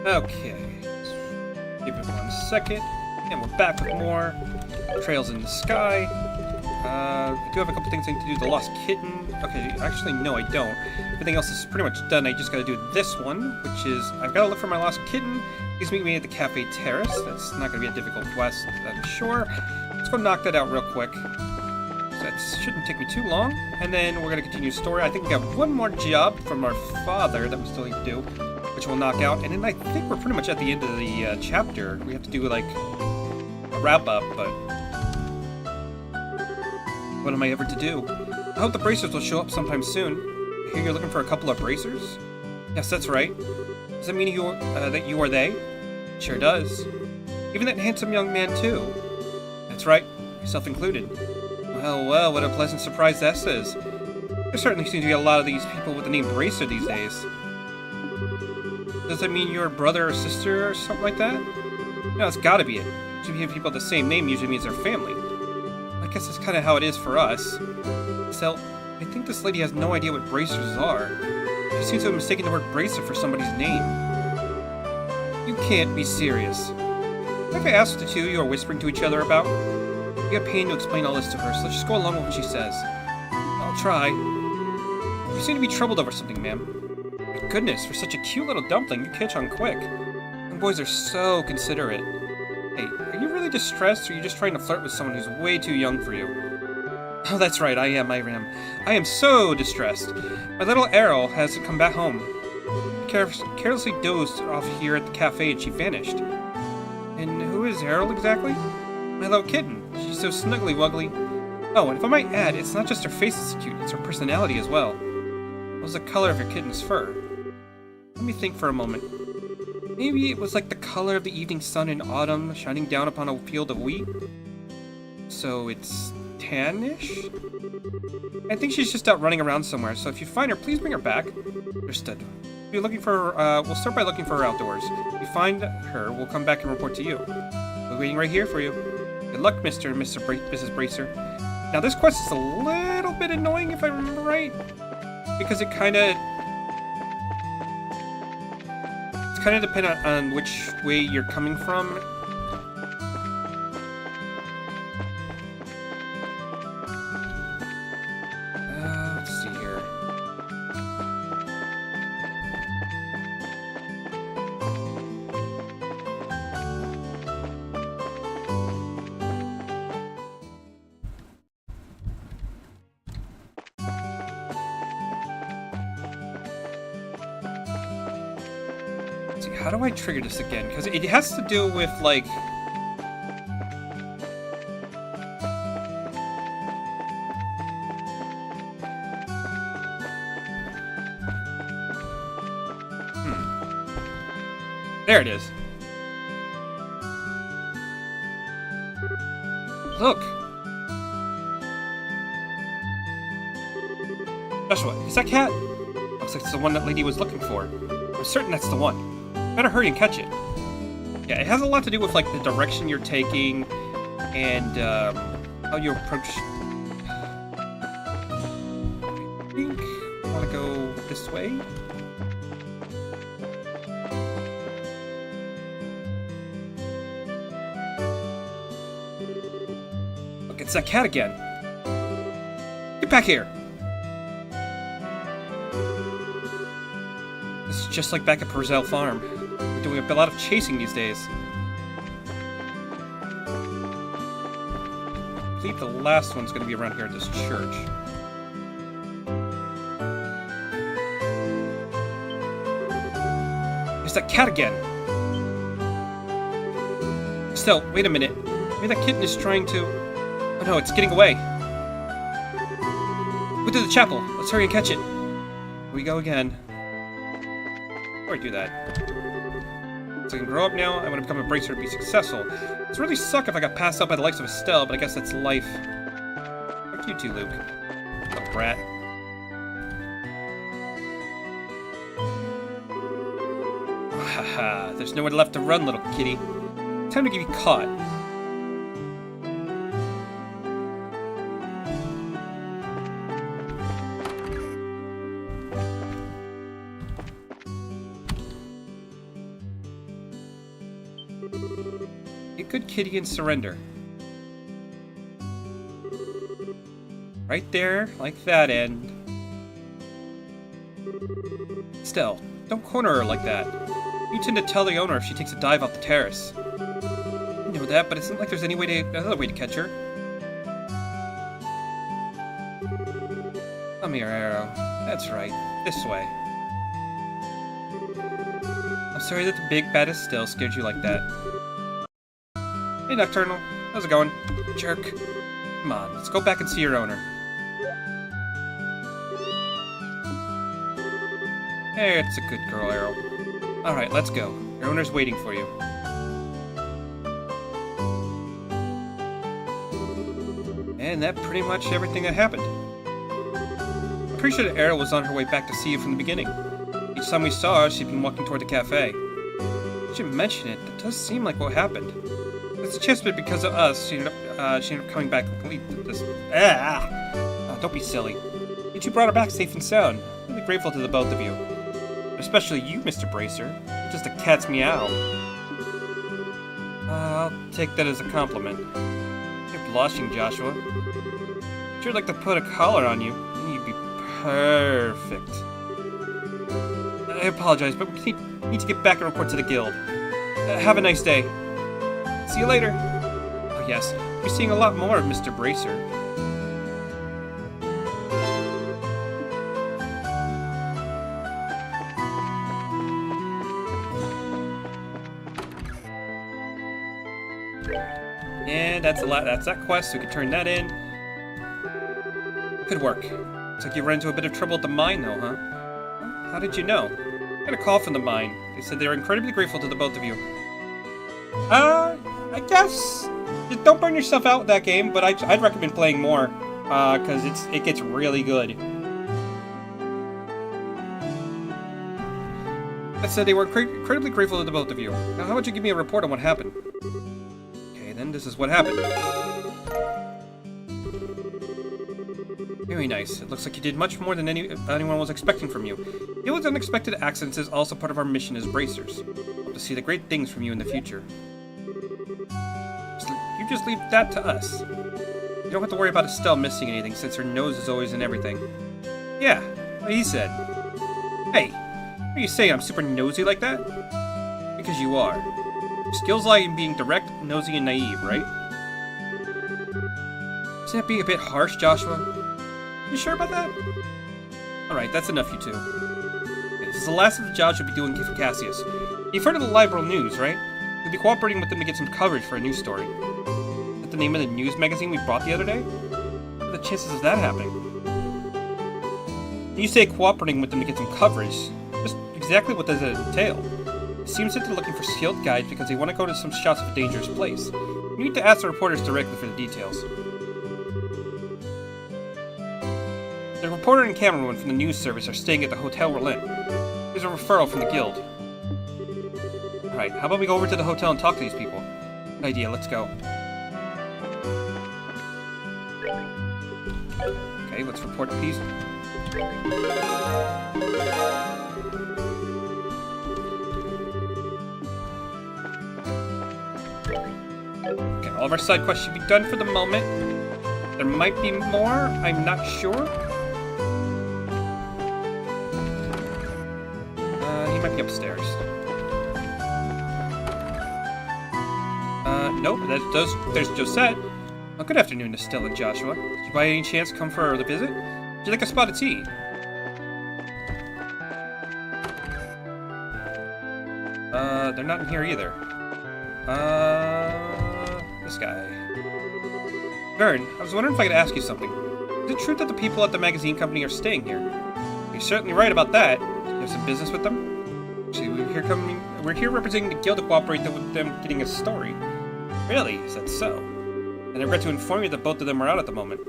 Okay. Give it 1 second. And we're back with more Trails in the Sky. I do have a couple things I need to do. The Lost Kitten. Okay, actually, no, I don't. Everything else is pretty much done. I just gotta do this one, which is I've gotta look for my lost kitten. Please meet me at the Cafe Terrace. That's not gonna be a difficult quest, I'm sure. Let's go knock that out real quick. That shouldn't take me too long. And then we're gonna continue the story. I think we got one more job from our father that we still need to do, which we'll knock out. And then I think we're pretty much at the end of the chapter. We have to do like a wrap up, but what am I ever to do? I hope the bracers will show up sometime soon. I hear you're looking for a couple of bracers? Yes, that's right. Does that mean that you are they? Sure does. Even that handsome young man too. That's right, yourself included. Well, well, what a pleasant surprise this is. There certainly seem to be a lot of these people with the name Bracer these days. Does that mean you're a brother or sister or something like that? No, it's gotta be it. Usually people with the same name usually means they're family. I guess that's kind of how it is for us. So, I think this lady has no idea what bracers are. She seems to have mistaken the word bracer for somebody's name. You can't be serious. Like I asked the two you are whispering to each other about? You get pain to explain all this to her, so let's just go along with what she says. I'll try. You seem to be troubled over something, ma'am. My goodness, for such a cute little dumpling, you catch on quick. Young boys are so considerate. Hey, are you really distressed, or are you just trying to flirt with someone who's way too young for you? Oh, that's right, I am. I am so distressed. My little Errol hasn't come back home. Carelessly dozed off here at the cafe and she vanished. And who is Errol exactly? My little kitten. She's so snuggly wuggly. Oh, and if I might add, it's not just her face that's cute, it's her personality as well. What was the color of your kitten's fur? Let me think for a moment. Maybe it was like the color of the evening sun in autumn, shining down upon a field of wheat? So it's tannish? I think she's just out running around somewhere, so if you find her, please bring her back. Understood. If you're looking for her, we'll start by looking for her outdoors. If you find her, we'll come back and report to you. We're waiting right here for you. Good luck, Mr. and Mrs. Bracer. Now, this quest is a little bit annoying, if I remember right, because it's kind of dependent on which way you're coming from. Let's see here. How do I trigger this again? Because it has to do with, like... There it is. Look! Joshua, is that cat? Looks like it's the one that lady was looking for. I'm certain that's the one. Better hurry and catch it. Yeah, it has a lot to do with like the direction you're taking and how you approach. I think I want to go this way. Look, it's that cat again. Get back here. This is just like back at Purcell Farm. We're doing a lot of chasing these days. I believe the last one's going to be around here at this church. There's that cat again! Still, wait a minute. Maybe that kitten is trying to... Oh no, it's getting away. Go to the chapel. Let's hurry and catch it. Here we go again. Before I do that. So I can grow up now, I want to become a bracer to be successful. It's really suck if I got passed up by the likes of Estelle, but I guess that's life. Fuck you too, Luke. A brat. Haha, there's nowhere left to run, little kitty. Time to get you caught. Be a good kitty and surrender. Right there, like that end. Still, don't corner her like that. You tend to tell the owner if she takes a dive off the terrace. I know that, but it's not like there's another way to catch her. Come here, Arrow. That's right. This way. I'm sorry that the big bad Estelle scared you like that. Hey, Nocturnal. How's it going? Jerk. Come on, let's go back and see your owner. Hey, it's a good girl, Arrow. Alright, let's go. Your owner's waiting for you. And that pretty much everything that happened. I'm pretty sure that Arrow was on her way back to see you from the beginning. Each time we saw her, she'd been walking toward the cafe. You should mention it. That does seem like what happened. There's a chance that because of us, she ended up coming back complete. Oh, don't be silly. Yet you brought her back safe and sound. I'm really grateful to the both of you. Especially you, Mr. Bracer. You're just a cat's meow. I'll take that as a compliment. You're blushing, Joshua. I'd sure like to put a collar on you, and you'd be perfect. I apologize, but we need to get back and report to the guild. Have a nice day. See you later. Oh yes, we're seeing a lot more of Mr. Bracer. And that's that quest, so we can turn that in. Good work. Looks like you ran into a bit of trouble at the mine, though, huh? How did you know? I got a call from the mine. They said they were incredibly grateful to the both of you. I guess just don't burn yourself out with that game, but I'd recommend playing more, because it gets really good. I said they were incredibly grateful to the both of you. Now, how about you give me a report on what happened? Then this is what happened. Very nice. It looks like you did much more than anyone was expecting from you. Deal with unexpected accidents is also part of our mission as bracers. Hope to see the great things from you in the future. You just leave that to us. You don't have to worry about Estelle missing anything since her nose is always in everything. Yeah, what he said. Hey, what are you saying I'm super nosy like that? Because you are. Skills lie in being direct, nosy, and naive, right? Does that be a bit harsh, Joshua? You sure about that? Alright, that's enough, you two. Okay, this is the last of the jobs you'll be doing for Cassius. You've heard of the Liberal News, right? You'll be cooperating with them to get some coverage for a news story. Is that the name of the news magazine we brought the other day? What are the chances of that happening? When you say cooperating with them to get some coverage, just exactly what does it entail? It seems that they're looking for skilled guides because they want to go to some shots of a dangerous place. You need to ask the reporters directly for the details. The reporter and cameraman from the news service are staying at the hotel we're in. Here's a referral from the guild. Alright, how about we go over to the hotel and talk to these people? Good idea, let's go. Okay, let's report these. Okay, all of our side quests should be done for the moment. There might be more, I'm not sure. He might be upstairs. Nope, there's Josette. Oh, good afternoon, Estelle and Joshua. Did you by any chance come for the visit? Would you like a spot of tea? They're not in here either. This guy. Vern, I was wondering if I could ask you something. Is it true that the people at the magazine company are staying here? You're certainly right about that. Do you have some business with them? Actually, we're here representing the guild to cooperate with them getting a story. Really? Is that so? And I regret to inform you that both of them are out at the moment.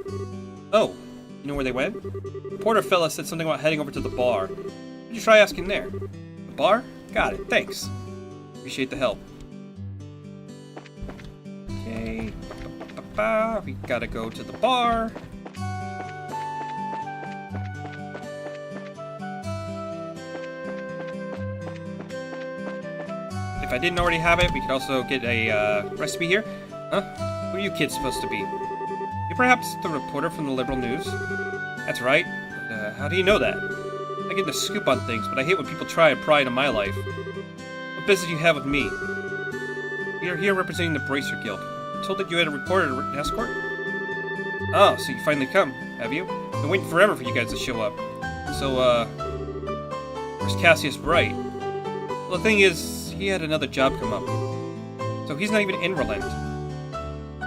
Oh, you know where they went? The porter fella said something about heading over to the bar. Why don't you try asking there? The bar? Got it, thanks. Appreciate the help. Okay. We gotta go to the bar. if I didn't already have it, we could also get a recipe here. Huh? Who are you kids supposed to be? You perhaps the reporter from the Liberal News? That's right. But, how do you know that? I get the scoop on things, but I hate when people try and pry into my life. What business do you have with me? We are here representing the Bracer Guild. I'm told that you had a reporter to escort? Oh, so you finally come, have you? I've been waiting forever for you guys to show up. So, where's Cassius Bright? Well, the thing is, he had another job come up. So he's not even in Relent.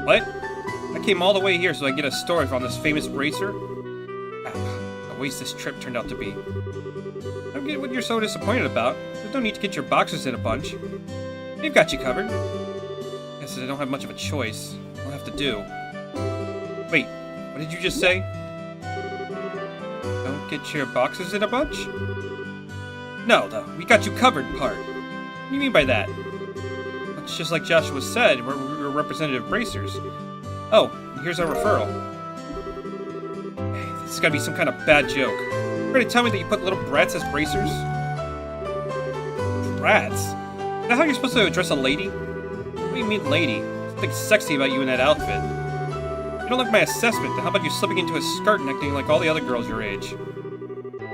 What? I came all the way here so I get a story from this famous bracer? Ah, a waste this trip turned out to be. I don't get what you're so disappointed about. There's no need to get your boxes in a bunch. We've got you covered. Guess I don't have much of a choice. I'll have to do. Wait, what did you just say? Don't get your boxes in a bunch? No, the we got you covered part. What do you mean by that? It's just like Joshua said, we're representative bracers. Oh, and here's our referral. Hey, this has gotta be some kind of bad joke. You're gonna tell me that you put little brats as bracers? Brats? Is that how you're supposed to address a lady? What do you mean, lady? There's something sexy about you in that outfit. You don't like my assessment, then how about you slipping into a skirt and acting like all the other girls your age?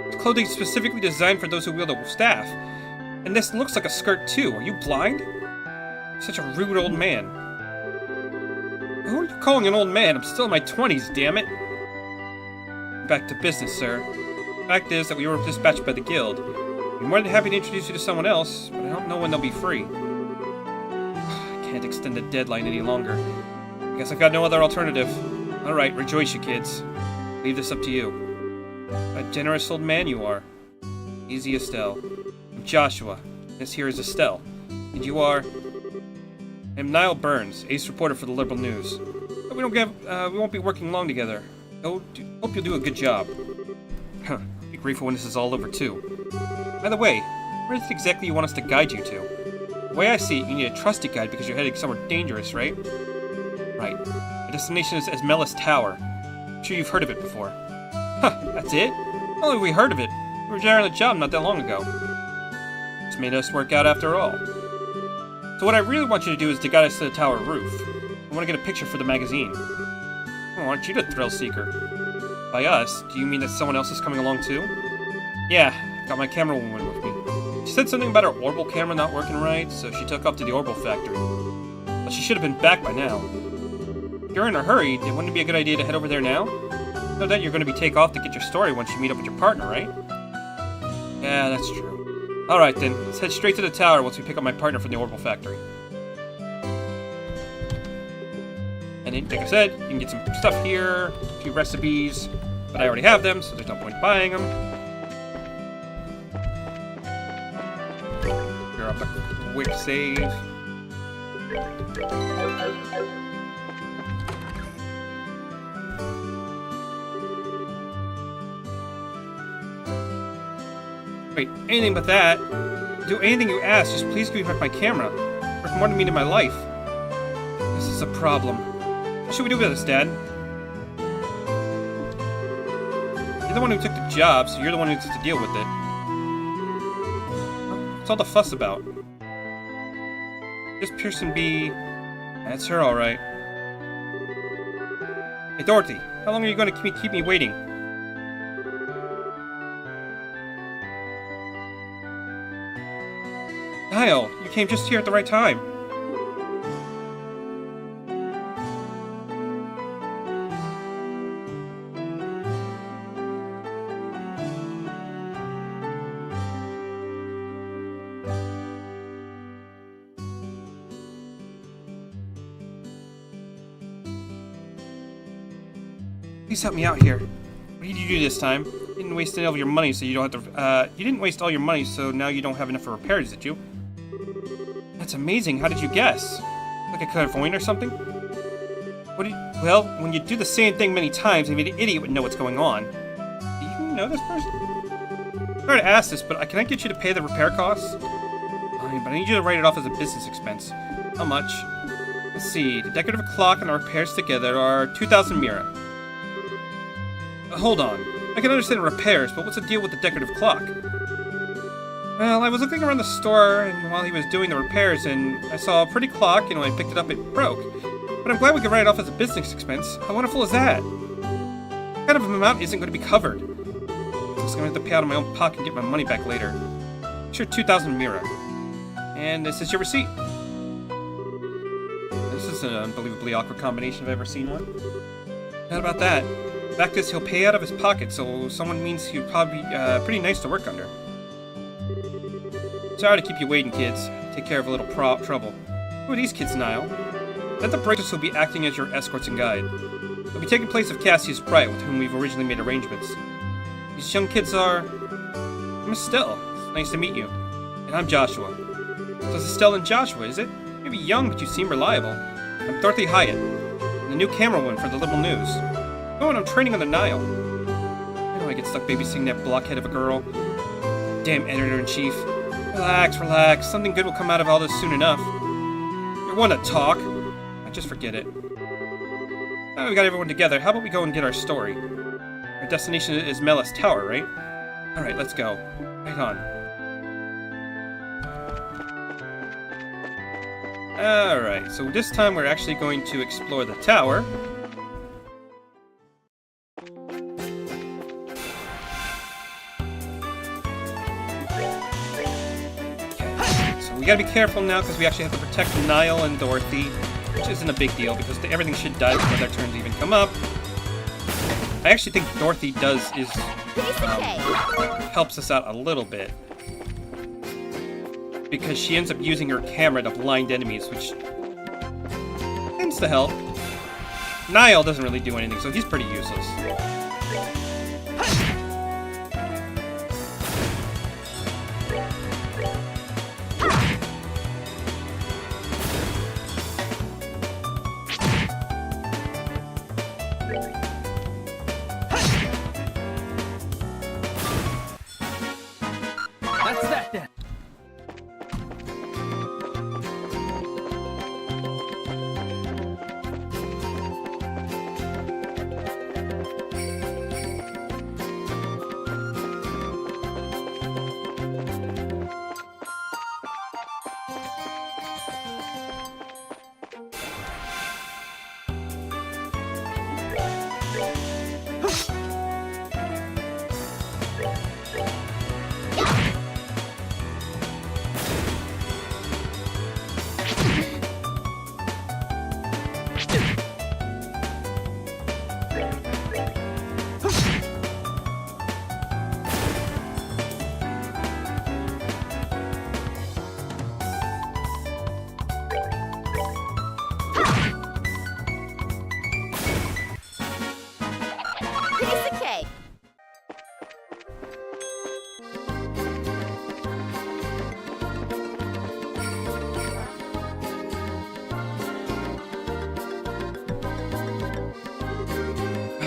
It's clothing specifically designed for those who wield a staff. And this looks like a skirt too. Are you blind? You're such a rude old man. Who are you calling an old man? I'm still in my 20s, damn it. Back to business, sir. The fact is that we were dispatched by the guild. I'm more than happy to introduce you to someone else, but I don't know when they'll be free. I can't extend the deadline any longer. I guess I've got no other alternative. Alright, rejoice you kids. Leave this up to you. A generous old man you are. Easy Estelle. I'm Joshua. This here is Estelle. And you are... I'm Niall Burns, ace reporter for the Liberal News. But we won't be working long together. Hope you'll do a good job. Huh. Be grateful when this is all over too. By the way, where is it exactly you want us to guide you to? The way I see it, you need a trusty guide because you're heading somewhere dangerous, right? Right. The destination is Esmelis Tower. I'm sure you've heard of it before. Huh, that's it? How long have we heard of it? We were there on a job not that long ago. It's made us work out after all. So what I really want you to do is to guide us to the tower roof. I want to get a picture for the magazine. Oh, aren't you the thrill seeker? By us, do you mean that someone else is coming along too? Yeah, I've got my camera woman with me. She said something about her Orbital camera not working right, so she took off to the Orbital factory. But she should have been back by now. If you're in a hurry, then wouldn't it be a good idea to head over there now? No doubt you're going to be take off to get your story once you meet up with your partner, right? Yeah, that's true. Alright then, let's head straight to the tower once we pick up my partner from the Orbital factory. And then, like I said, you can get some stuff here, a few recipes, but I already have them, so there's no point buying them. Here up a quick save. Wait, anything but that. Do anything you ask, just please give me back my camera. Worth more to me in my life. This is a problem. What should we do with this, Dad? You're the one who took the job, so you're the one who needs to deal with it. What's all the fuss about? This Pearson Be... That's her, alright. Hey, Dorothy, how long are you going to keep me waiting? Niall, you came just here at the right time. Please help me out here. What did you do this time? You didn't waste any of your money, so you don't have to. You didn't waste all your money, so now you don't have enough for repairs, did you? That's amazing. How did you guess? Like a clairvoyant or something? Well, when you do the same thing many times, even an idiot would know what's going on. Do you know this person? Sorry to ask this, but can I get you to pay the repair costs? Fine, but I need you to write it off as a business expense. How much? Let's see. The decorative clock and the repairs together are 2,000 mira. Hold on. I can understand repairs, but what's the deal with the decorative clock? Well, I was looking around the store and while he was doing the repairs, and I saw a pretty clock, and when I picked it up, it broke. But I'm glad we could write it off as a business expense. How wonderful is that? What kind of amount isn't going to be covered? I'm just going to have to pay out of my own pocket and get my money back later. Sure, 2,000 Mira. And this is your receipt. This is an unbelievably awkward combination if I've ever seen one. Not about that. The fact is, he'll pay out of his pocket, so someone means he'd probably be pretty nice to work under. Sorry to keep you waiting, kids. Take care of a little trouble. Who are these kids, Niall? That the brokers will be acting as your escorts and guide. They'll be taking place of Cassius Bright, with whom we've originally made arrangements. These young kids are... I'm Estelle. It's nice to meet you. And I'm Joshua. So it's Estelle and Joshua, is it? Maybe young, but you seem reliable. I'm Dorothy Hyatt, the new camerawoman for the Liberal News. Oh, and I'm training on the Nile. Why do I get stuck babysitting that blockhead of a girl? Damn editor-in-chief. Relax, relax. Something good will come out of all this soon enough. You're one to talk. Just forget it. Now we got everyone together, how about we go and get our story? Our destination is Melis Tower, right? Alright, let's go. Right on. Alright, so this time we're actually going to explore the tower. Okay, so we gotta be careful now because we actually have to protect Niall and Dorothy. Which isn't a big deal, because everything should die before their turns even come up. I actually think Dorothy helps us out a little bit. Because she ends up using her camera to blind enemies, which tends to help. Niall doesn't really do anything, so he's pretty useless.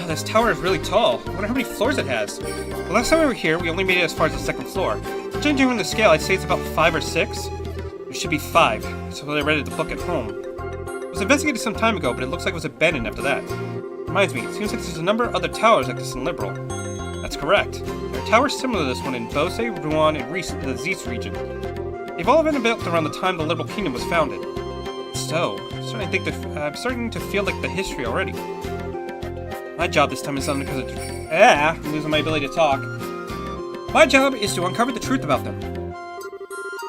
This tower is really tall. I wonder how many floors it has. The last time we were here, we only made it as far as the second floor. Judging from the scale, I'd say it's about 5 or 6. It should be 5, so I read the book at home. It was investigated some time ago, but it looks like it was abandoned after that. Reminds me, it seems like there's a number of other towers like this in Liberal. That's correct. There are towers similar to this one in Bose, Rouen, and the Zeus region. They've all been built around the time the Liberal Kingdom was founded. So, I'm starting to feel like the history already. My job this time is not because I'm losing my ability to talk. My job is to uncover the truth about them.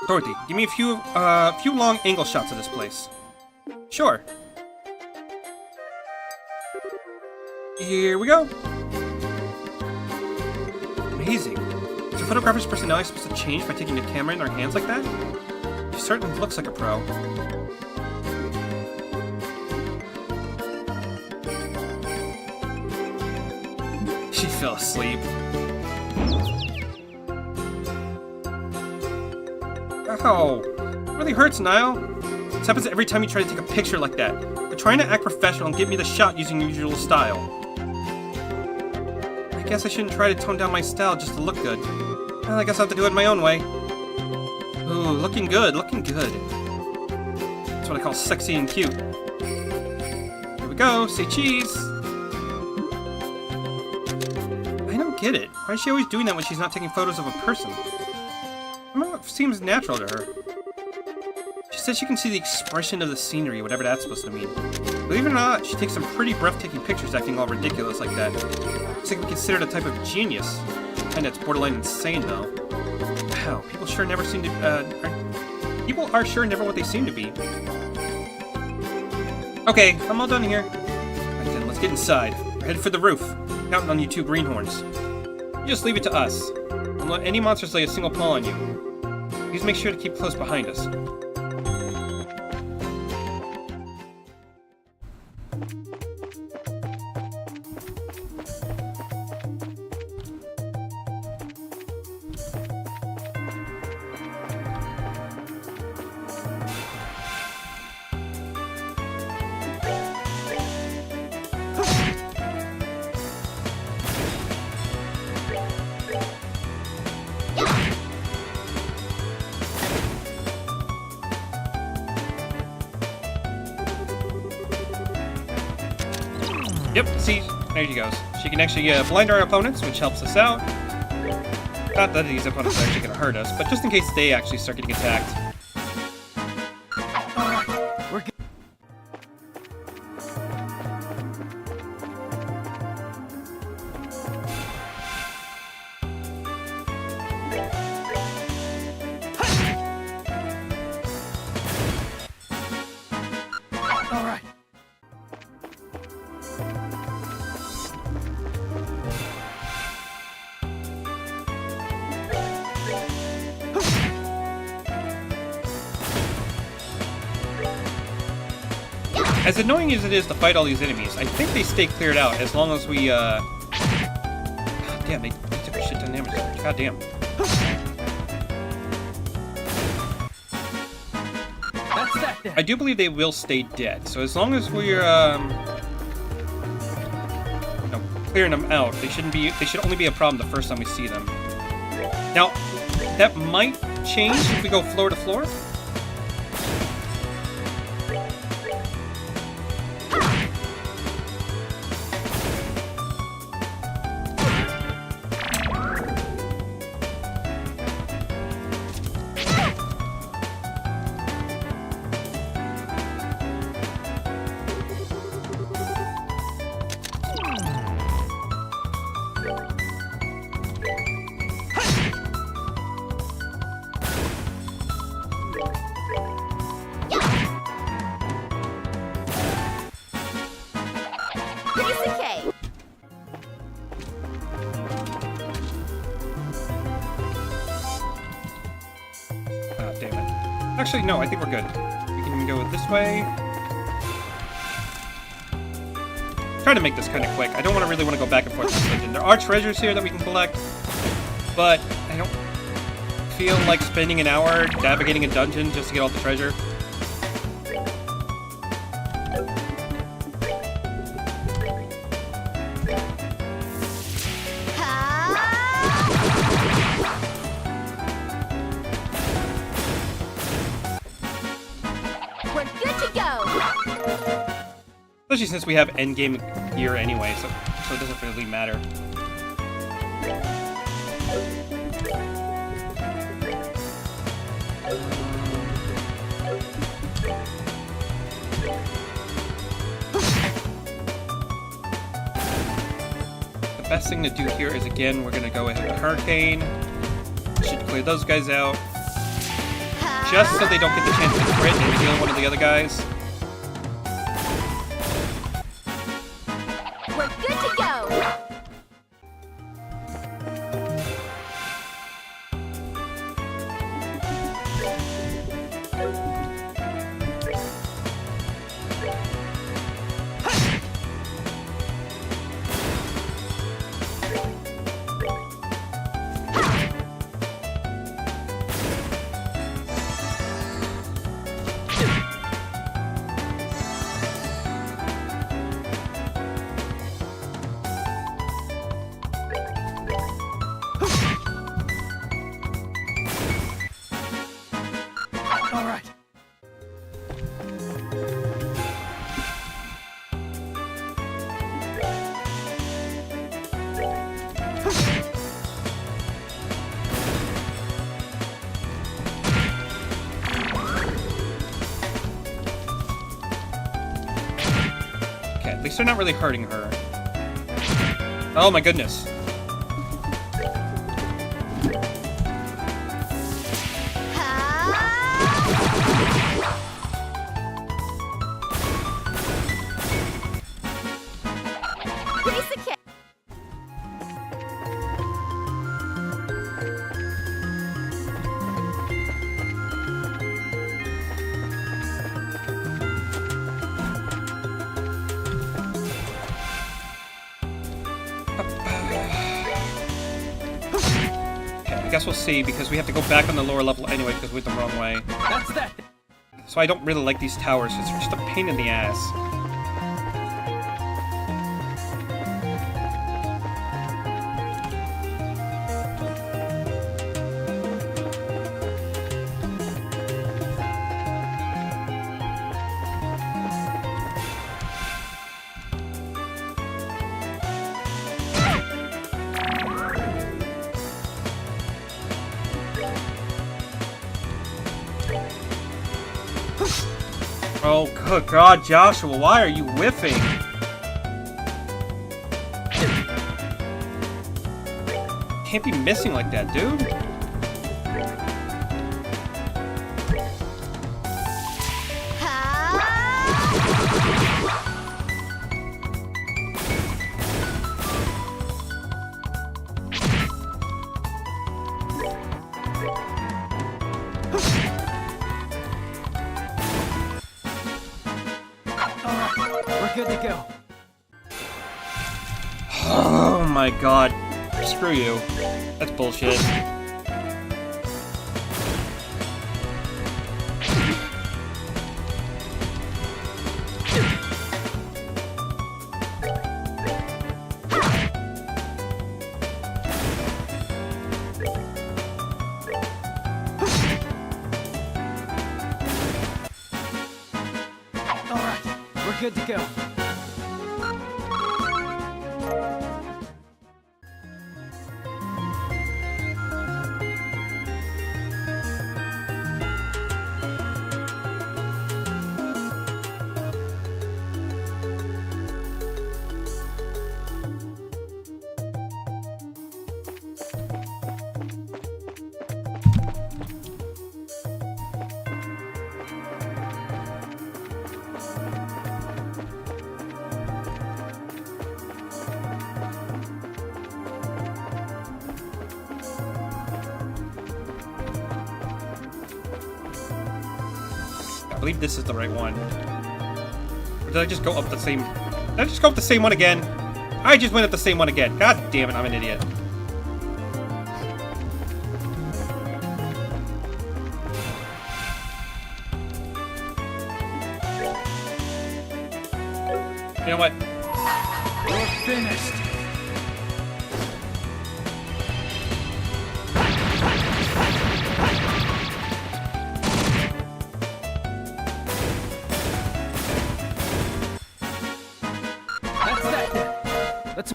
Dorothy, give me a few long angle shots of this place. Sure. Here we go. Amazing. Is a photographer's personality supposed to change by taking the camera in their hands like that? She certainly looks like a pro. She fell asleep. Ow! It really hurts, Niall. This happens every time you try to take a picture like that. You're trying to act professional and give me the shot using your usual style. I guess I shouldn't try to tone down my style just to look good. Well, I guess I'll have to do it my own way. Ooh, looking good, looking good. That's what I call sexy and cute. Here we go, say cheese! I don't get it. Why is she always doing that when she's not taking photos of a person? Well, it seems natural to her. She says she can see the expression of the scenery, whatever that's supposed to mean. Believe it or not, she takes some pretty breathtaking pictures acting all ridiculous like that. It's like we considered a type of genius. And it's borderline insane, though. Wow, people sure never seem to, people are sure never what they seem to be. Okay, I'm all done here. Alright then, let's get inside. We're headed for the roof. Counting on you two greenhorns. You just leave it to us. Don't let any monsters lay a single paw on you. Please make sure to keep close behind us. Yep, see, there she goes. She can actually blind our opponents, which helps us out. Not that these opponents are actually going to hurt us, but just in case they actually start getting attacked. We're good. All right. As annoying as it is to fight all these enemies, I think they stay cleared out as long as we, God damn, they took a shit ton of damage there. God damn. That's that then. I do believe they will stay dead, so as long as we're, clearing them out, they should only be a problem the first time we see them. Now, that might change if we go floor to floor. Piece of cake. Oh, damn it. Actually, no, I think we're good. We can go this way. Try to make this kind of quick. I don't really want to go back and forth in this dungeon. There are treasures here that we can collect, but I don't feel like spending an hour navigating a dungeon just to get all the treasure. We're good to go. Especially since we have endgame gear anyway, so it doesn't really matter. The best thing to do here is, again, we're gonna go ahead with Hurricane. Should clear those guys out. Just so they don't get the chance to crit and heal one of the other guys. We're good to go. least they're not really hurting her. Oh my goodness. Piece of cake. I guess we'll see, because we have to go back on the lower level anyway, because we went the wrong way. That's that. So I don't really like these towers, it's just a pain in the ass. Oh, good God, Joshua, why are you whiffing? Can't be missing like that, dude. We're good to go. Oh my God. Screw you. That's bullshit. Alright, we're good to go. I believe this is the right one. Or did I just go up the same... Did I just go up the same one again? I just went up the same one again. God damn it, I'm an idiot. You know what? We're finished. That's that then. Let's...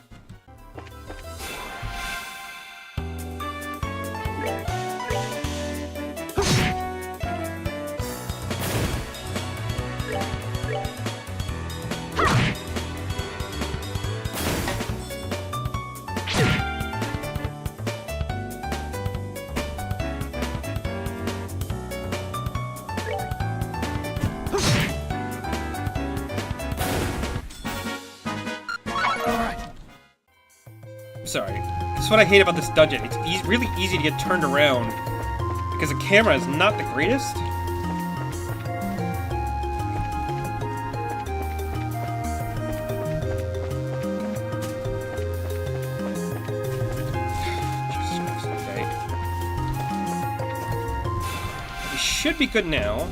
Sorry. That's what I hate about this dungeon. It's really easy to get turned around because the camera is not the greatest. Jesus Christ, okay. We should be good now.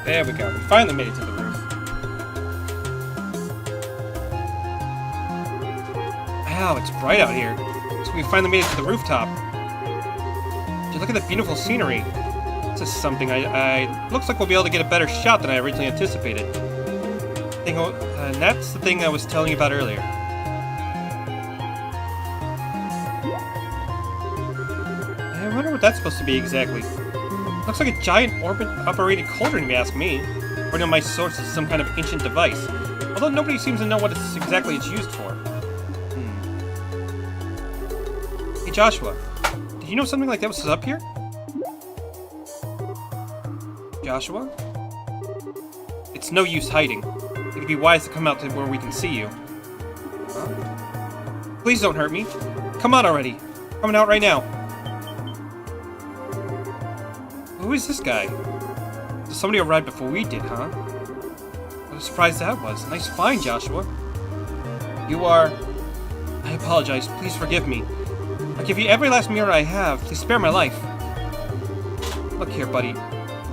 There we go. We finally made it to the roof. Wow, it's bright out here. So we finally made it to the rooftop. Dude, look at that beautiful scenery. This is something looks like we'll be able to get a better shot than I originally anticipated. And that's the thing I was telling you about earlier. I wonder what that's supposed to be exactly. Looks like a giant orbit-operated cauldron, if you ask me. According to my sources, some kind of ancient device. Although nobody seems to know what exactly it's used for. Hey Joshua, did you know something like that was up here? Joshua? It's no use hiding. It'd be wise to come out to where we can see you. Huh? Please don't hurt me. Come on already. Coming out right now. Who is this guy? Did somebody arrive before we did, huh? What a surprise that was. Nice find, Joshua. You are... I apologize. Please forgive me. I'll give you every last mirror I have. Please spare my life. Look here, buddy.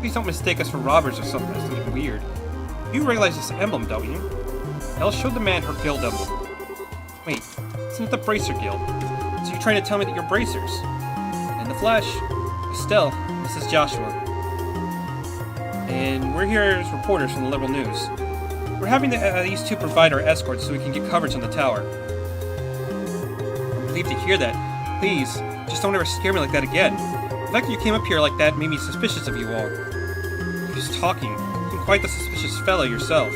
Please don't mistake us for robbers or something weird. You realize this emblem, don't you? I'll show the man her guild emblem. Wait, isn't it the Bracer Guild? So you're trying to tell me that you're bracers? In the flesh. Estelle, this is Joshua. And we're here as reporters from the Liberal News. We're having these two provide our escort so we can get coverage on the tower. I'm relieved to hear that. Please, just don't ever scare me like that again. The fact that you came up here like that made me suspicious of you all. You're just talking. You're quite the suspicious fellow yourself.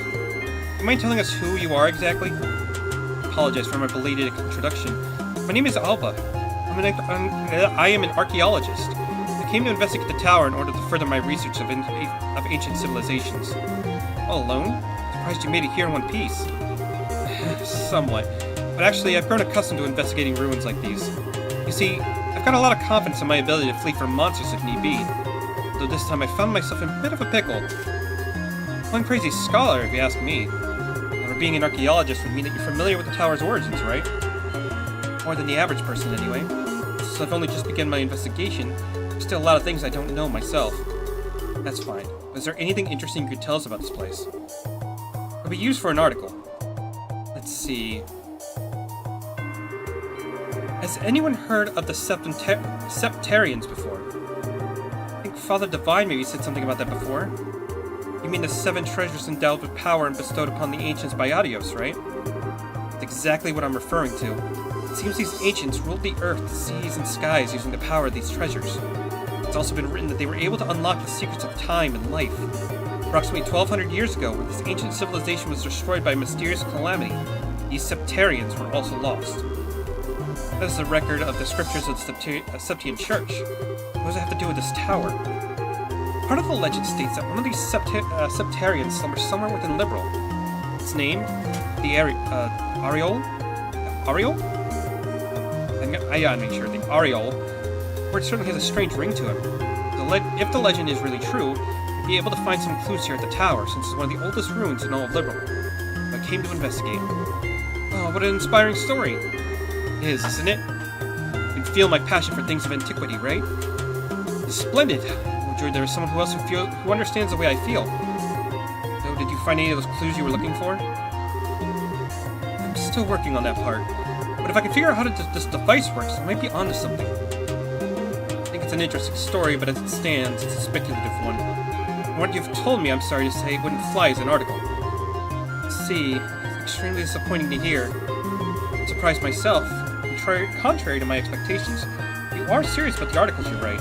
You mind telling us who you are exactly? I apologize for my belated introduction. My name is Alba. I am an archaeologist. I came to investigate the tower in order to further my research of ancient civilizations. All alone? Surprised you made it here in one piece. Somewhat. But actually, I've grown accustomed to investigating ruins like these. You see, I've got a lot of confidence in my ability to flee from monsters if need be. Though this time I found myself in a bit of a pickle. One crazy scholar, if you ask me. However, being an archaeologist would mean that you're familiar with the tower's origins, right? More than the average person, anyway. Since I've only just begun my investigation, there's still a lot of things I don't know myself. That's fine. But is there anything interesting you could tell us about this place? It'll be used for an article. Let's see... Has anyone heard of the Septarians before? I think Father Divine maybe said something about that before. You mean the 7 treasures endowed with power and bestowed upon the ancients by Adios, right? That's exactly what I'm referring to. It seems these ancients ruled the earth, the seas, and skies using the power of these treasures. It's also been written that they were able to unlock the secrets of time and life. Approximately 1,200 years ago, when this ancient civilization was destroyed by a mysterious calamity, these Septarians were also lost. That is the record of the scriptures of the Septian Church. What does it have to do with this tower? Part of the legend states that one of these Septarians slumbers somewhere within Liberal. Its name? The Ariol? Ariol? I gotta make sure. The Ariol. Word certainly has a strange ring to it. If the legend is really true, you'd be able to find some clues here at the tower, since it's one of the oldest ruins in all of Liberal. I came to investigate. Oh, what an inspiring story. It is, isn't it? You can feel my passion for things of antiquity, right? It's splendid. Oh, George, there is someone who understands the way I feel. So, did you find any of those clues you were looking for? I'm still working on that part. But if I can figure out how this device works, I might be onto something. I think it's an interesting story, but as it stands, it's a speculative one. And what you've told me, I'm sorry to say, wouldn't fly as an article. See, it's extremely disappointing to hear. I'm surprised myself. Contrary to my expectations, you are serious about the articles you write.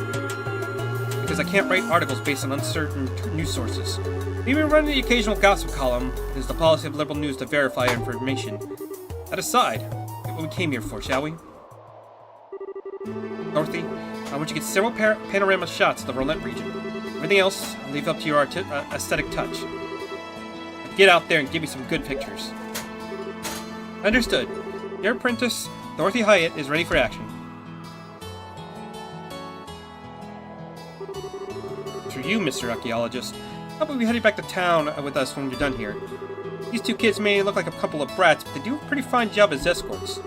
Because I can't write articles based on uncertain news sources. Even running the occasional gossip column, it is the policy of Liberal News to verify information. That aside, what we came here for, shall we? Dorothy, I want you to get several panorama shots of the Roulette region. Everything else, I'll leave up to your aesthetic touch. But get out there and give me some good pictures. Understood. Your apprentice, Dorothy Hyatt, is ready for action. For you, Mr. Archaeologist, how about we head back to town with us when you're done here? These two kids may look like a couple of brats, but they do a pretty fine job as escorts.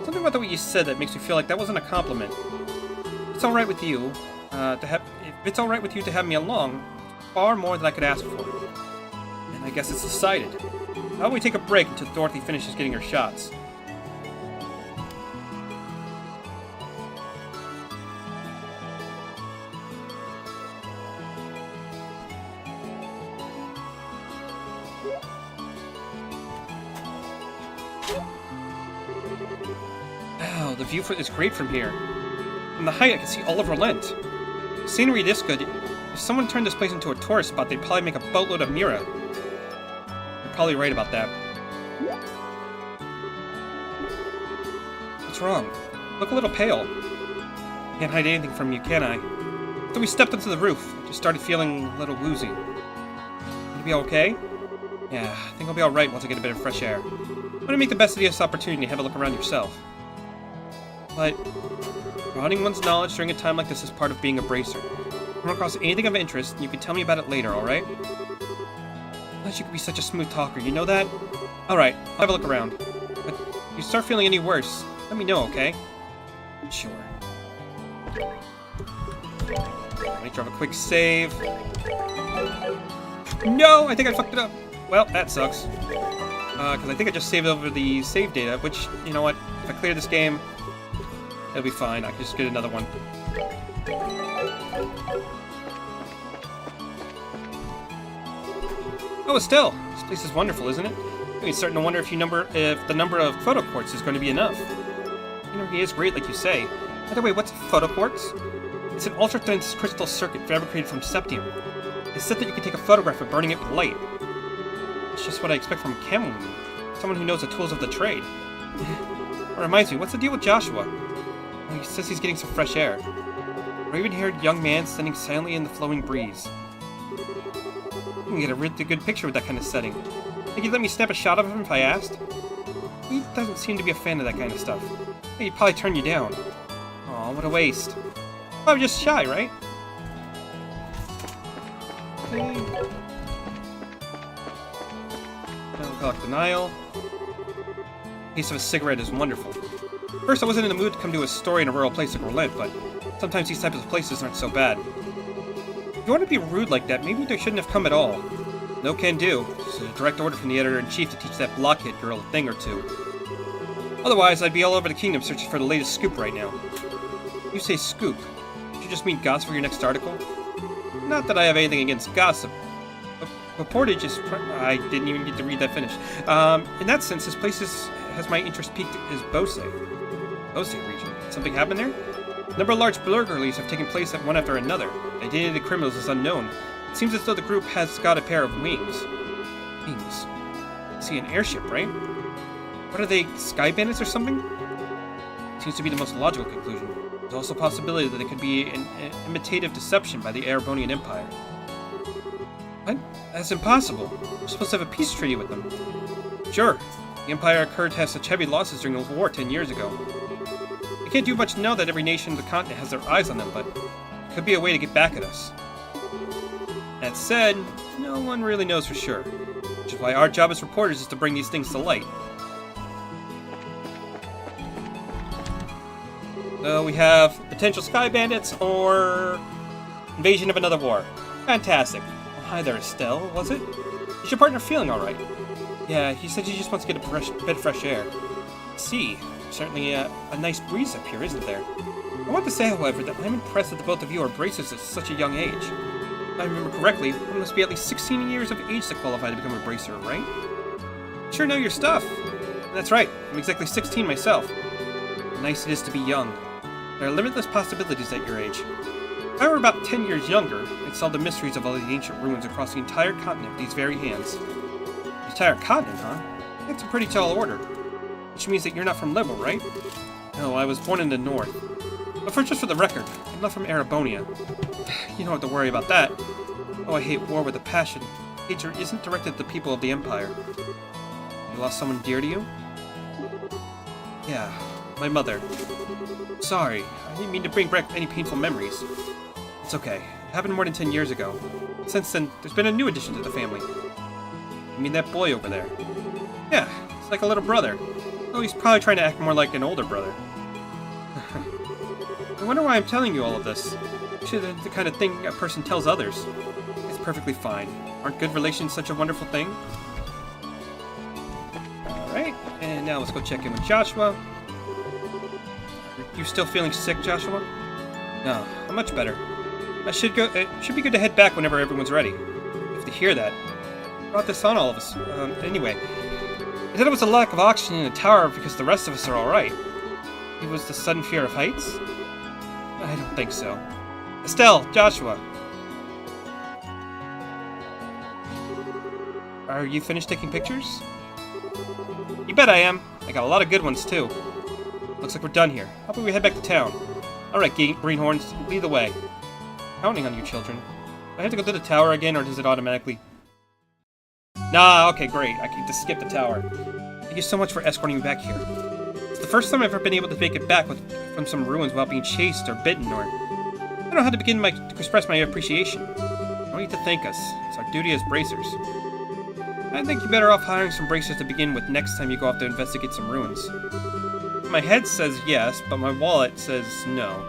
Something about the way you said that makes me feel like that wasn't a compliment. If it's alright with you, to have me along, far more than I could ask for. And I guess it's decided. How about we take a break until Dorothy finishes getting her shots? Wow, the view is great from here. From the height, I can see all of Relent. Scenery this good. If someone turned this place into a tourist spot, they'd probably make a boatload of Mira. You're probably right about that. What's wrong? Look a little pale. Can't hide anything from you, can I? After we stepped onto the roof, I just started feeling a little woozy. You be okay? Yeah, I think I'll be alright once I get a bit of fresh air. I want to make the best of this opportunity to have a look around yourself. But broadening one's knowledge during a time like this is part of being a bracer. If you come across anything of interest, you can tell me about it later, alright? Unless you could be such a smooth talker, you know that? Alright, I'll have a look around. But if you start feeling any worse, let me know, okay? Sure. Let me drop a quick save. No! I think I fucked it up! Well, that sucks. Because I think I just saved over the save data, which, you know what? If I clear this game, it'll be fine. I can just get another one. Oh, Estelle! This place is wonderful, isn't it? I'm starting to wonder if the number of photo quartz is going to be enough. You know, he is great, like you say. By the way, what's a photo quartz? It's an ultra-thin crystal circuit fabricated from septium. It's said that you can take a photograph by burning it with light. It's just what I expect from a camel woman. Someone who knows the tools of the trade. It reminds me, what's the deal with Joshua? Oh, he says he's getting some fresh air. Raven-haired young man standing silently in the flowing breeze. You can get a really good picture with that kind of setting. Think you'd let me snap a shot of him if I asked? He doesn't seem to be a fan of that kind of stuff. He'd probably turn you down. Aw, what a waste. Probably just shy, right? Okay. Collect denial. Taste of a cigarette is wonderful. First, I wasn't in the mood to come to a story in a rural place like Relent, but sometimes these types of places aren't so bad. If you want to be rude like that, maybe they shouldn't have come at all. No can do. Just a direct order from the editor-in-chief to teach that blockhead girl a thing or two. Otherwise, I'd be all over the kingdom searching for the latest scoop right now. You say scoop. Did you just mean gossip for your next article? Not that I have anything against gossip. Reportage is... I didn't even get to read that finish. In that sense, this place has my interest peaked as Bose. Bose region. Something happened there? A number of large burglaries have taken place one after another. The identity of the criminals is unknown. It seems as though the group has got a pair of wings. Wings? See, an airship, right? What are they, sky bandits or something? Seems to be the most logical conclusion. There's also a possibility that it could be an imitative deception by the Erebonian Empire. What? That's impossible. We're supposed to have a peace treaty with them. Sure. The Empire occurred to have such heavy losses during the war 10 years ago. I can't do much to know that every nation on the continent has their eyes on them, but it could be a way to get back at us. That said, no one really knows for sure. Which is why our job as reporters is to bring these things to light. So we have potential sky bandits or invasion of another war. Fantastic. Oh, hi there, Estelle, was it? Is your partner feeling alright? Yeah, he said he just wants to get a bit of fresh air. See, certainly a nice breeze up here, isn't there? I want to say, however, that I'm impressed that the both of you are bracers at such a young age. If I remember correctly, one must be at least 16 years of age to qualify to become a bracer, right? You sure know your stuff. That's right, I'm exactly 16 myself. How nice it is to be young. There are limitless possibilities at your age. If I were about 10 years younger, I'd solve the mysteries of all the ancient ruins across the entire continent with these very hands. The entire continent, huh? That's a pretty tall order. Which means that you're not from Level, right? No, I was born in the north. But just for the record, I'm not from Erebonia. You don't have to worry about that. Oh, I hate war with a passion. Hatred isn't directed at the people of the Empire. You lost someone dear to you? Yeah, my mother. Sorry, I didn't mean to bring back any painful memories. It's okay. It happened more than 10 years ago. Since then, there's been a new addition to the family. You mean that boy over there? Yeah, it's like a little brother. Oh, he's probably trying to act more like an older brother. I wonder why I'm telling you all of this. It's the kind of thing a person tells others. It's perfectly fine. Aren't good relations such a wonderful thing? Alright, and now let's go check in with Joshua. You still feeling sick, Joshua? No, I'm much better. It should be good to head back whenever everyone's ready. You have to hear that. Brought this on all of us. Anyway, I said it was a lack of oxygen in the tower because the rest of us are alright. It was the sudden fear of heights? I don't think so. Estelle, Joshua. Are you finished taking pictures? You bet I am. I got a lot of good ones, too. Looks like we're done here. How about we head back to town? Alright, greenhorns, lead the way. Counting on you, children. Do I have to go to the tower again, or does it automatically... Nah, okay, great. I can just skip the tower. Thank you so much for escorting me back here. It's the first time I've ever been able to make it back from some ruins without being chased or bitten, or... I don't know how to begin to express my appreciation. You don't need to thank us. It's our duty as bracers. I think you're better off hiring some bracers to begin with next time you go off to investigate some ruins. My head says yes, but my wallet says no.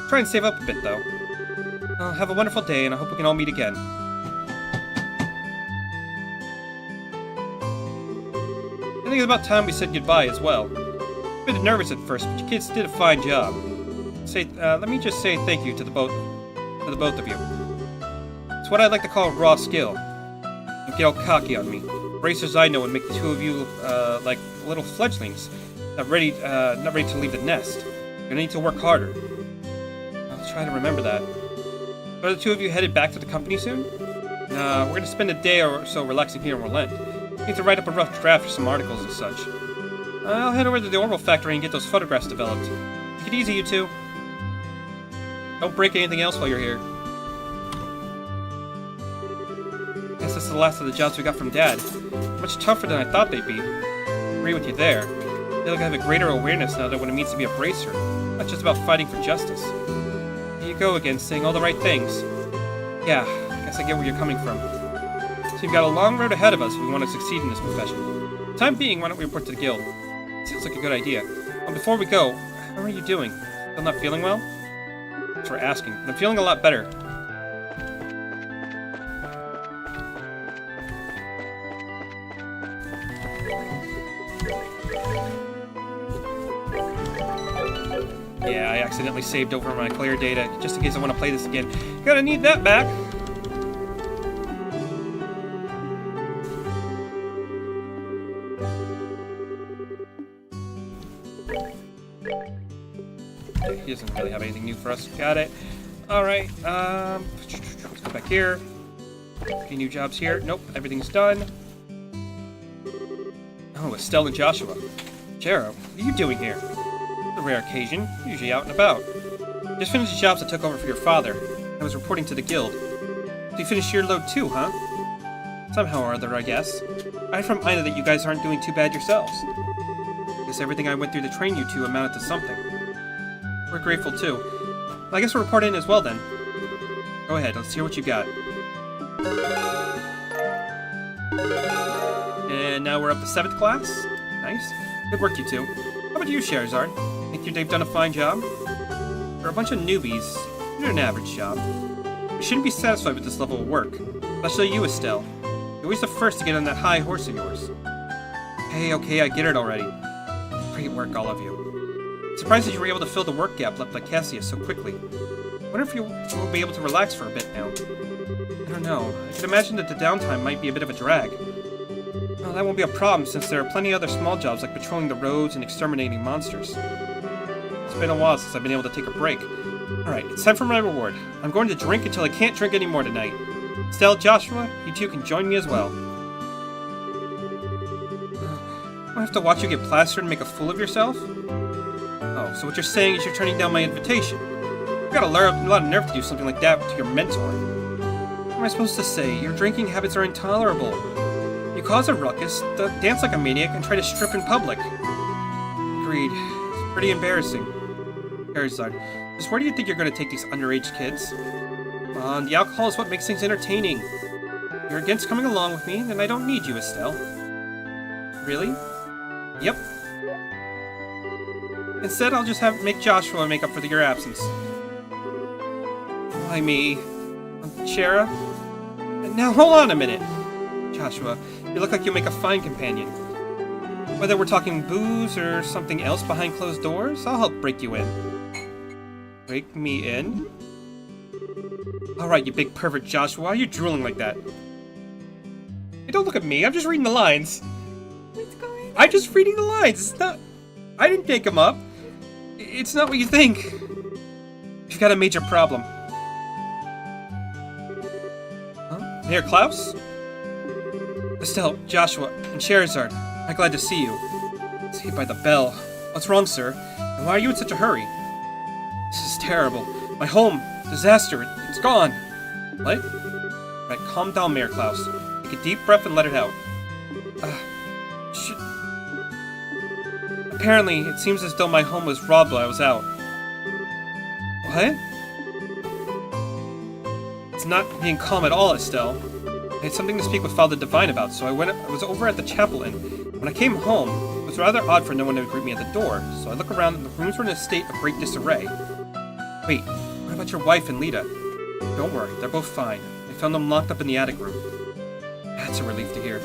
Try and save up a bit, though. Well, have a wonderful day, and I hope we can all meet again. I think it's about time we said goodbye as well. A bit nervous at first, but you kids did a fine job. Let me just say thank you to the both of you. It's what I'd like to call raw skill. Don't get all cocky on me. Bracers I know would make the two of you look like little fledglings, not ready to leave the nest. You're gonna need to work harder. I'll try to remember that. Are the two of you headed back to the company soon? Nah, we're gonna spend a day or so relaxing here in Relent. Need to write up a rough draft for some articles and such. I'll head over to the Orbital Factory and get those photographs developed. Take it easy, you two. Don't break anything else while you're here. Guess this is the last of the jobs we got from Dad. Much tougher than I thought they'd be. Agree with you there. I feel like I have a greater awareness now that what it means to be a bracer, not just about fighting for justice. Here you go again, saying all the right things. Yeah, I guess I get where you're coming from. So you've got a long road ahead of us if we want to succeed in this profession. For the time being, why don't we report to the guild? Sounds like a good idea. Well, before we go, how are you doing? Still not feeling well? Thanks for asking. I'm feeling a lot better. Yeah, I accidentally saved over my clear data, just in case I want to play this again. Gonna need that back! Okay, he doesn't really have anything new for us. Got it. Alright, let's go back here. Any new jobs here? Nope, everything's done. Oh, Estelle and Joshua. Jero, what are you doing here? A rare occasion, usually out and about. Just finished the jobs I took over for your father. I was reporting to the guild. So you finished your load too, huh? Somehow or other, I guess. I heard from Ina that you guys aren't doing too bad yourselves. Guess everything I went through to train you two amounted to something. We're grateful too. Well, I guess we'll report in as well then. Go ahead, let's hear what you got. And now we're up to 7th class. Nice. Good work, you two. How about you, Sherazard? Think they've done a fine job? For a bunch of newbies, you did an average job. We shouldn't be satisfied with this level of work. Especially you, Estelle. You're always the first to get on that high horse of yours. Okay, I get it already. Great work, all of you. I'm surprised that you were able to fill the work gap left by Cassius so quickly. I wonder if you will be able to relax for a bit now. I don't know. I could imagine that the downtime might be a bit of a drag. Well, that won't be a problem since there are plenty of other small jobs like patrolling the roads and exterminating monsters. It's been a while since I've been able to take a break. Alright, it's time for my reward. I'm going to drink until I can't drink anymore tonight. Estelle, Joshua, you two can join me as well. I have to watch you get plastered and make a fool of yourself? Oh, so what you're saying is you're turning down my invitation. You've got a lot of nerve to do something like that to your mentor. What am I supposed to say? Your drinking habits are intolerable. You cause a ruckus, dance like a maniac, and try to strip in public. Agreed. It's pretty embarrassing. Charizard, just where do you think you're going to take these underage kids? The alcohol is what makes things entertaining. You're against coming along with me, then I don't need you, Estelle. Really? Yep. Instead, I'll just make Joshua make up for your absence. Why me? Shara? Now hold on a minute. Joshua, you look like you'll make a fine companion. Whether we're talking booze or something else behind closed doors, I'll help break you in. Break me in? Alright, you big pervert Joshua, why are you drooling like that? Hey, don't look at me, I'm just reading the lines. What's going on? I'm just reading the lines, it's not... I didn't make them up. It's not what you think. You've got a major problem. Huh? Mayor Klaus? Estelle, Joshua, and Sherazard, I'm glad to see you. Saved by the bell. What's wrong, sir? And why are you in such a hurry? This is terrible. My home, disaster, it's gone. What? Right, calm down, Mayor Klaus. Take a deep breath and let it out. Apparently, it seems as though my home was robbed while I was out. What? It's not being calm at all, Estelle. I had something to speak with Father Divine about, so I was over at the chapel, and when I came home, it was rather odd for no one to greet me at the door, so I look around and the rooms were in a state of great disarray. Wait, what about your wife and Lita? Don't worry, they're both fine. I found them locked up in the attic room. That's a relief to hear.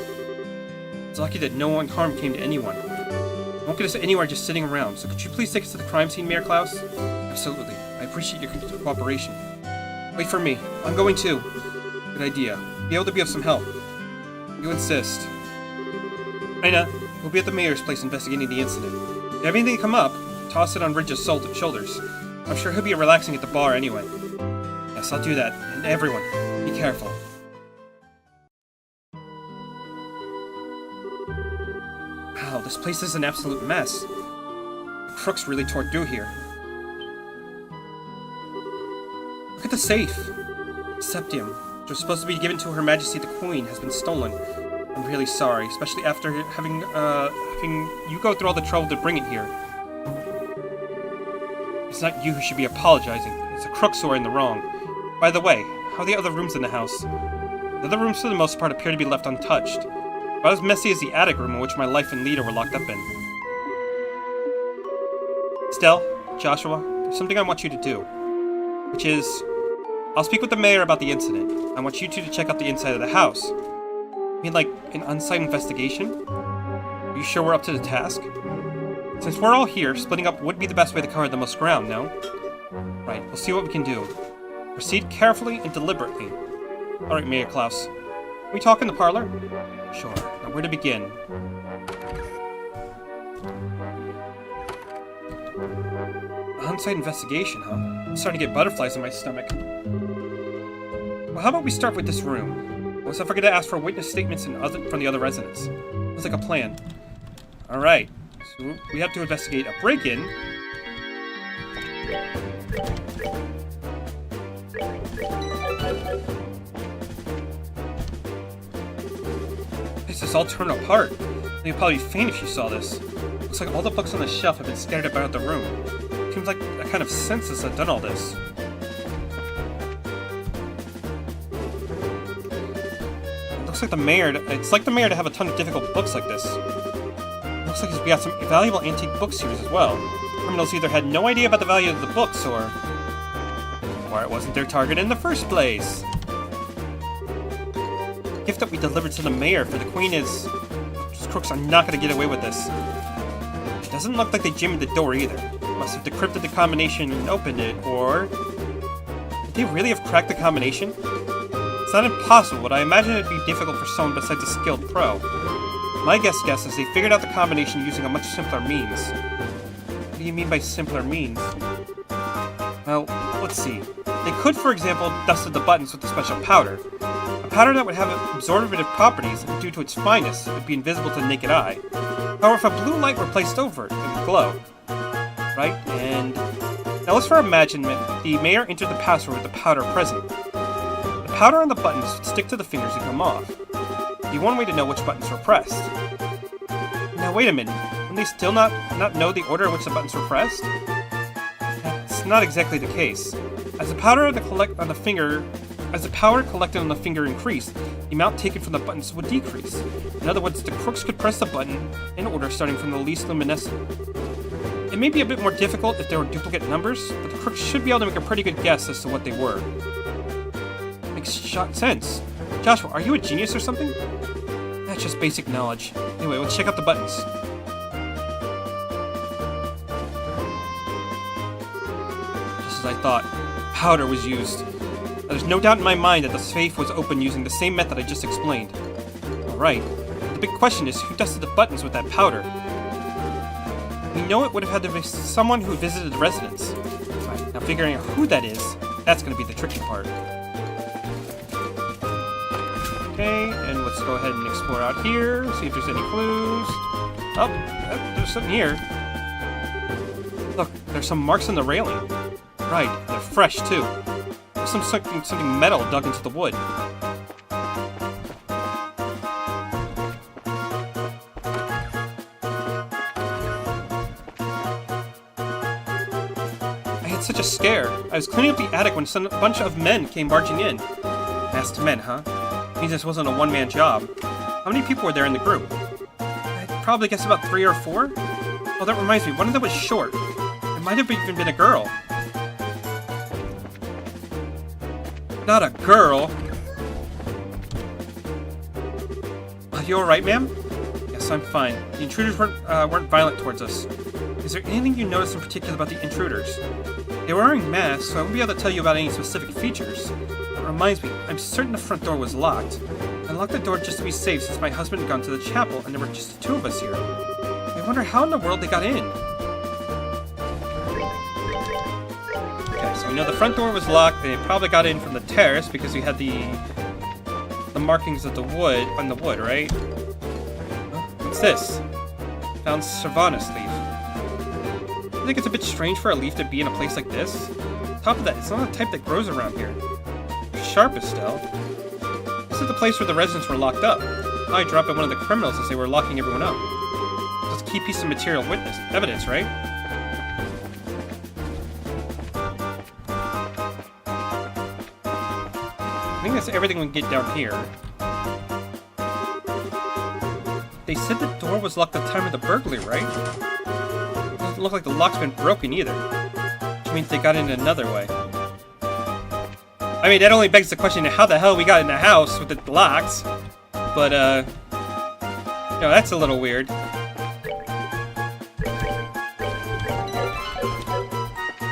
It's lucky that no one harm came to anyone. It won't get us anywhere just sitting around, so could you please take us to the crime scene, Mayor Klaus? Absolutely. I appreciate your cooperation. Wait for me. I'm going too. Good idea. Be able to be of some help. You insist. Aina, we'll be at the mayor's place investigating the incident. If you have anything come up, toss it on Ridge's shoulders. I'm sure he'll be relaxing at the bar anyway. Yes, I'll do that. And everyone, be careful. Wow, this place is an absolute mess. The crooks really tore through here. Look at the safe. Septium, which was supposed to be given to Her Majesty the Queen, has been stolen. I'm really sorry, especially after having you go through all the trouble to bring it here. It's not you who should be apologizing. It's the crooks who are in the wrong. By the way, how are the other rooms in the house? The other rooms, for the most part, appear to be left untouched. About as messy as the attic room in which my life and Lita were locked up in. Estelle, Joshua, there's something I want you to do. Which is, I'll speak with the mayor about the incident. I want you two to check out the inside of the house. You mean like an on-site investigation? Are you sure we're up to the task? Since we're all here, splitting up would be the best way to cover the most ground, no? Right, we'll see what we can do. Proceed carefully and deliberately. Alright, Mayor Klaus. Can we talk in the parlor? Sure. Now where to begin? On-site investigation, huh? I'm starting to get butterflies in my stomach. Well, how about we start with this room? Let's not forget to ask for witness statements from the other residents. Looks like a plan. Alright. So we have to investigate a break-in. This is all torn apart. You'd probably faint if you saw this. Looks like all the books on the shelf have been scattered about the room. Seems like a kind of census had done all this. It looks like the mayor. It's like the mayor to have a ton of difficult books like this. It looks like we got some valuable antique book series as well. Criminals either had no idea about the value of the books, or it wasn't their target in the first place. The gift that we delivered to the mayor for the queen is... Those crooks are not going to get away with this. It doesn't look like they jammed the door either. Must have decrypted the combination and opened it, or... Did they really have cracked the combination? It's not impossible, but I imagine it'd be difficult for someone besides a skilled pro. My guess is they figured out the combination using a much simpler means. What do you mean by simpler means? Well, let's see. They could, for example, dusted the buttons with a special powder. A powder that would have absorptive properties, and due to its fineness, would be invisible to the naked eye. However, if a blue light were placed over it, it would glow. Right? And... Now let's for imaginment, the mayor entered the password with the powder present. The powder on the buttons would stick to the fingers and come off. Be one way to know which buttons were pressed. Now wait a minute, wouldn't they still not know the order in which the buttons were pressed? That's not exactly the case. As the powder collected on the finger increased, the amount taken from the buttons would decrease. In other words, the crooks could press the button in order starting from the least luminescent. It may be a bit more difficult if there were duplicate numbers, but the crooks should be able to make a pretty good guess as to what they were. Makes sense. Joshua, are you a genius or something? That's just basic knowledge. Anyway, let's check out the buttons. Just as I thought, powder was used. There's no doubt in my mind that the safe was opened using the same method I just explained. Alright, the big question is who dusted the buttons with that powder? We know it would have had to be someone who visited the residence. Right, now figuring out who that is, that's going to be the tricky part. Okay, and let's go ahead and explore out here, see if there's any clues. Oh, there's something here. Look, there's some marks on the railing. Right, they're fresh too. There's something metal dug into the wood. I had such a scare. I was cleaning up the attic when a bunch of men came barging in. Masked men, huh? Means this wasn't a one-man job. How many people were there in the group? I'd probably guess about 3 or 4. Oh, that reminds me, one of them was short. It might have even been a girl. Not a girl! Are you alright, ma'am? Yes, I'm fine. The intruders weren't violent towards us. Is there anything you noticed in particular about the intruders? They were wearing masks, so I won't be able to tell you about any specific features. That reminds me, I'm certain the front door was locked. I locked the door just to be safe since my husband had gone to the chapel and there were just the 2 of us here. I wonder how in the world they got in. Okay, so we know the front door was locked. They probably got in from the terrace because we had the markings of the wood on the wood, right? What's this? Found Sylvanus leaf. I think it's a bit strange for a leaf to be in a place like this. On top of that, it's not the type that grows around here. Sharp as Estelle. This is the place where the residents were locked up. I dropped at one of the criminals as they were locking everyone up. That's a key piece of material evidence, right? I think that's everything we can get down here. They said the door was locked at the time of the burglary, right? Doesn't look like the lock's been broken either. Which means they got in another way. I mean, that only begs the question of how the hell we got in the house with the locks. But, you know, that's a little weird. But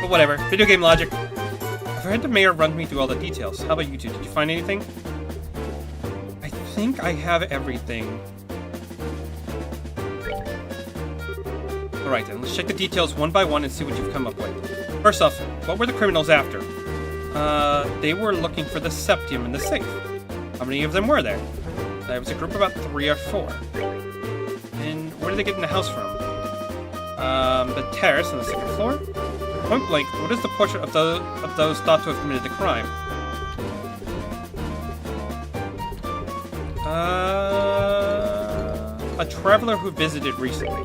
whatever. Video game logic. I've heard the mayor run me through all the details. How about you two? Did you find anything? I think I have everything. Alright then, let's check the details one by one and see what you've come up with. First off, what were the criminals after? They were looking for the septium in the safe. How many of them were there? There was a group of about 3 or 4. And where did they get in the house from? The terrace on the 2nd floor? Point blank, what is the portrait of those thought to have committed the crime? A traveler who visited recently.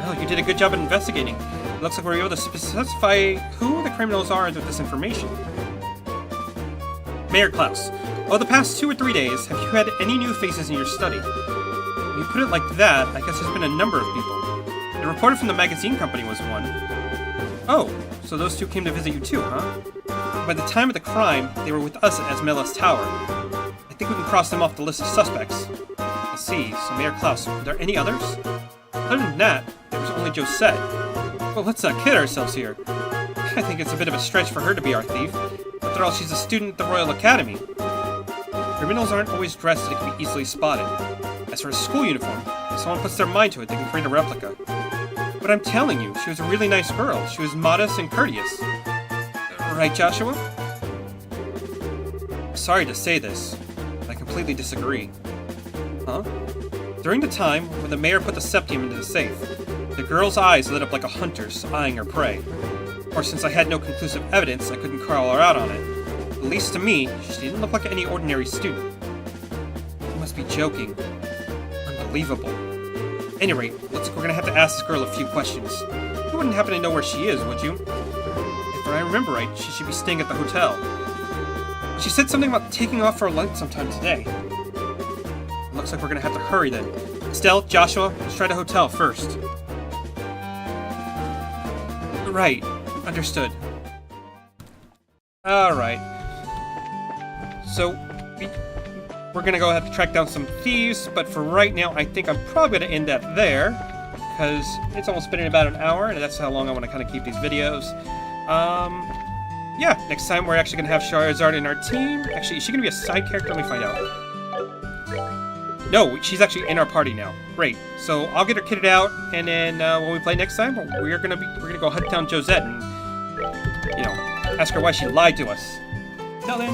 Oh, you did a good job at investigating. It looks like we're able to specify who the criminals are with this information. Mayor Klaus, over the past 2 or 3 days, have you had any new faces in your study? When you put it like that, I guess there's been a number of people. The reporter from the magazine company was one. Oh, so those 2 came to visit you too, huh? By the time of the crime, they were with us at Esmela's tower. I think we can cross them off the list of suspects. I see, so Mayor Klaus, are there any others? Other than that, there was only Josette. Well, let's not kid ourselves here. I think it's a bit of a stretch for her to be our thief. After all, she's a student at the Royal Academy. Criminals aren't always dressed so they can be easily spotted. As for a school uniform, if someone puts their mind to it, they can create a replica. But I'm telling you, she was a really nice girl. She was modest and courteous. Right, Joshua? Sorry to say this, but I completely disagree. Huh? During the time when the mayor put the septium into the safe, the girl's eyes lit up like a hunter's eyeing her prey. Or since I had no conclusive evidence, I couldn't call her out on it. At least to me, she didn't look like any ordinary student. You must be joking. Unbelievable. At any rate, looks like we're gonna have to ask this girl a few questions. You wouldn't happen to know where she is, would you? If I remember right, she should be staying at the hotel. She said something about taking off for lunch sometime today. Looks like we're gonna have to hurry then. Estelle, Joshua, let's try the hotel first. Right. Understood. Alright. So, we're gonna go ahead and track down some thieves, but for right now, I think I'm probably gonna end that there, because it's almost been about an hour, and that's how long I want to kind of keep these videos. Yeah, next time we're actually gonna have Charizard in our team. Actually, is she gonna be a side character? Let me find out. No, she's actually in our party now. Great. So I'll get her kitted out, and then when we play next time, we're gonna go hunt down Josette and, you know, ask her why she lied to us. Till then.